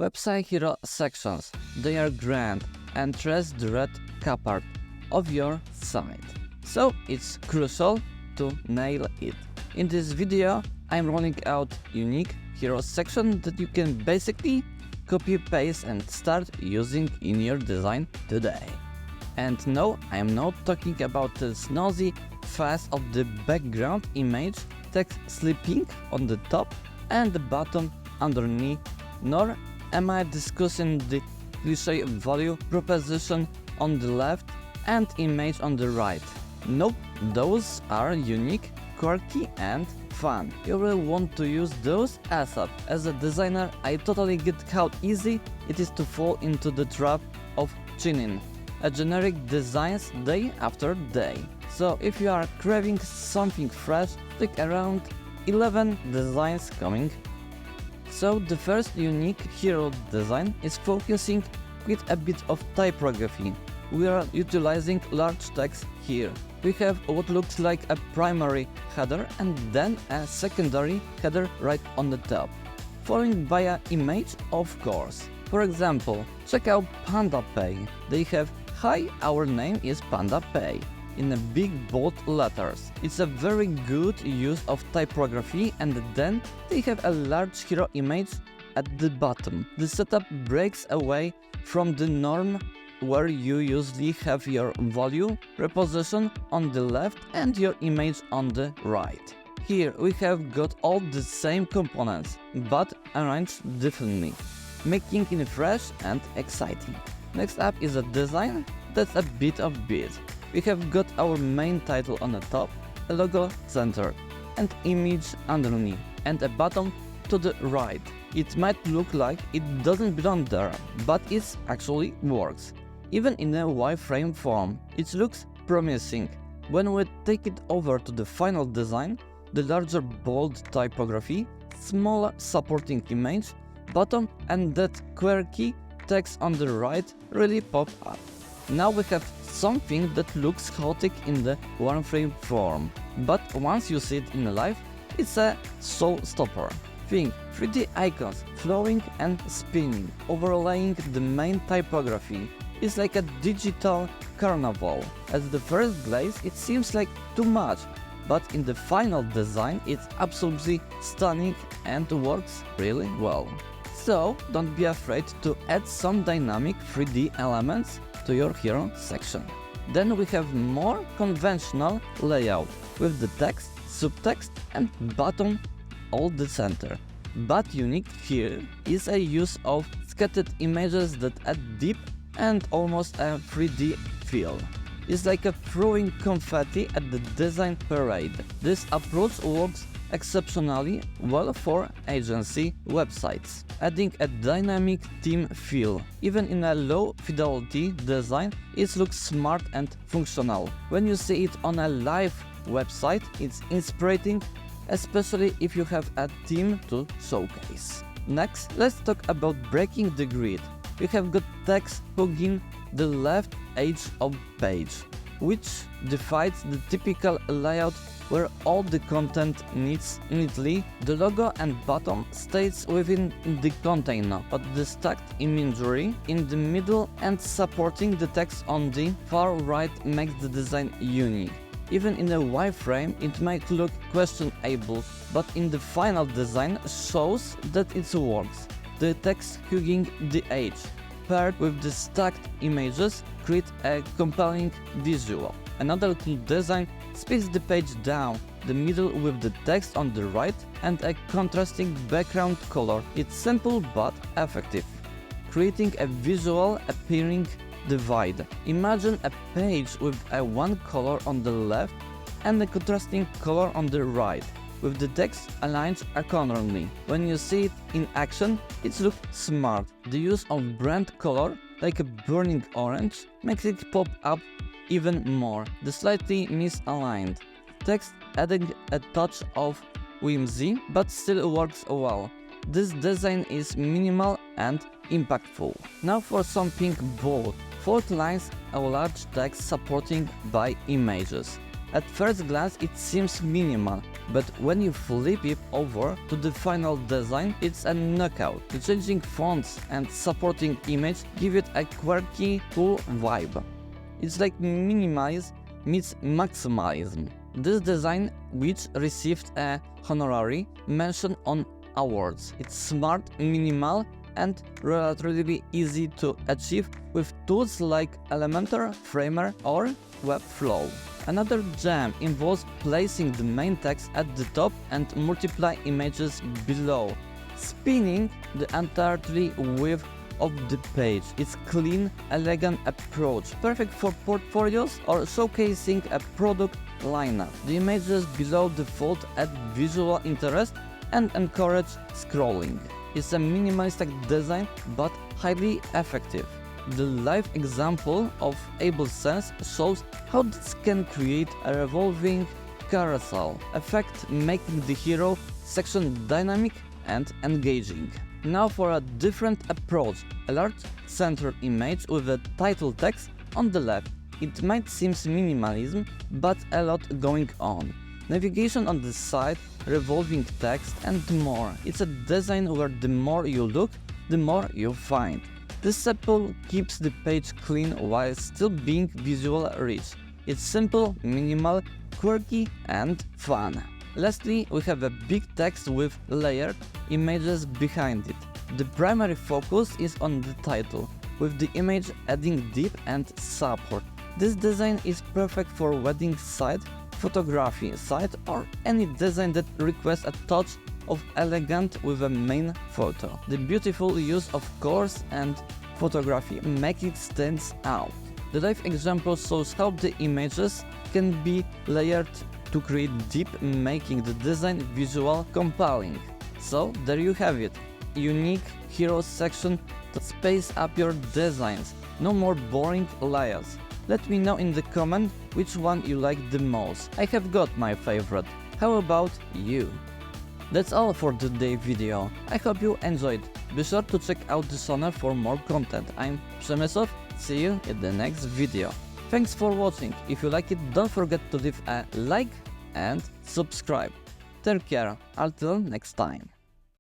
Website hero sections. They are grand and trace the red carpet of your site. So it's crucial to nail it. In this video, I'm rolling out unique hero section that you can basically copy paste and start using in your design today. And no, I am not talking about the snazzy face of the background image, text sleeping on the top and the bottom underneath, nor am I discussing the cliché value proposition on the left and image on the right. Nope, those are unique, quirky and fun. You will want to use those ASAP. As a designer, I totally get how easy it is to fall into the trap of chinning a generic designs day after day. So if you are craving something fresh, stick around, 11 designs coming. So the first unique hero design is focusing with a bit of typography. We are utilizing large text here. We have what looks like a primary header and then a secondary header right on the top, followed by an image, of course. For example, check out PandaPay. They have "Hi, our name is PandaPay" in a big bold letters. It's a very good use of typography, and then they have a large hero image at the bottom. The setup breaks away from the norm where you usually have your value proposition on the left and your image on the right. Here we have got all the same components, but arranged differently, making it fresh and exciting. Next up is a design that's a bit of beat. We have got our main title on the top, a logo center, and image underneath, and a button to the right. It might look like it doesn't belong there, but it actually works. Even in a wireframe form, it looks promising. When we take it over to the final design, the larger bold typography, smaller supporting image, bottom, and that quirky text on the right really pop up. Now we have something that looks chaotic in the wireframe form, but once you see it in life, it's a showstopper. Think 3D icons flowing and spinning, overlaying the main typography. It's like a digital carnival. At the first glance, it seems like too much, but in the final design, it's absolutely stunning and works really well. So don't be afraid to add some dynamic 3D elements to your hero section. Then we have more conventional layout with the text, subtext and bottom all the center. But unique here is a use of scattered images that add deep and almost a 3D feel. It's like a throwing confetti at the design parade. This approach works exceptionally well for agency websites, adding a dynamic theme feel. Even in a low fidelity design, it looks smart and functional. When you see it on a live website, it's inspiring, especially if you have a theme to showcase. Next, let's talk about breaking the grid. We have got text hugging the left edge of page, which defies the typical layout where all the content needs neatly. The logo and bottom stays within the container, but the stacked imagery in the middle and supporting the text on the far right makes the design unique. Even in a wireframe, it might look questionable, but in the final design shows that it works. The text hugging the edge, paired with the stacked images, create a compelling visual. Another cool design splits the page down the middle with the text on the right and a contrasting background color. It's simple but effective, creating a visual appearing divide. Imagine a page with a one color on the left and a contrasting color on the right, with the text aligned accordingly. When you see it in action, it looks smart. The use of brand color, like a burning orange, makes it pop up even more. The slightly misaligned text adding a touch of whimsy, but still works well. This design is minimal and impactful. Now for something bold. 4 lines of large text supporting by images. At first glance it seems minimal, but when you flip it over to the final design, it's a knockout. The changing fonts and supporting image give it a quirky, cool vibe. It's like minimalism meets maximalism. This design, which received a honorary mention on awards, it's smart, minimal, and relatively easy to achieve with tools like Elementor, Framer, or Webflow. Another gem involves placing the main text at the top and multiply images below, spinning the entire width of the page. It's clean, elegant approach, perfect for portfolios or showcasing a product lineup. The images below the fold add visual interest and encourage scrolling. It's a minimalistic design but highly effective. The live example of Able Sense shows how this can create a revolving carousel effect, making the hero section dynamic and engaging. Now for a different approach, a large centered image with a title text on the left. It might seem minimalism, but a lot going on. Navigation on the side, revolving text, and more. It's a design where the more you look, the more you find. This simple keeps the page clean while still being visually rich. It's simple, minimal, quirky, and fun. Lastly, we have a big text with layered images behind it. The primary focus is on the title, with the image adding depth and support. This design is perfect for wedding site, photography site, or any design that requests a touch of elegance with a main photo. The beautiful use of colors and photography make it stand out. The live example shows how the images can be layered to create deep, making the design visual compelling. So there you have it, unique hero section to spice up your designs. No more boring layers. Let me know in the comment which one you like the most. I have got my favorite. How about you? That's all for today's video. I hope you enjoyed. Be sure to check out the channel for more content. I'm Przemysław. See you in the next video. Thanks for watching. If you like it, don't forget to leave a like and subscribe. Take care. Until next time.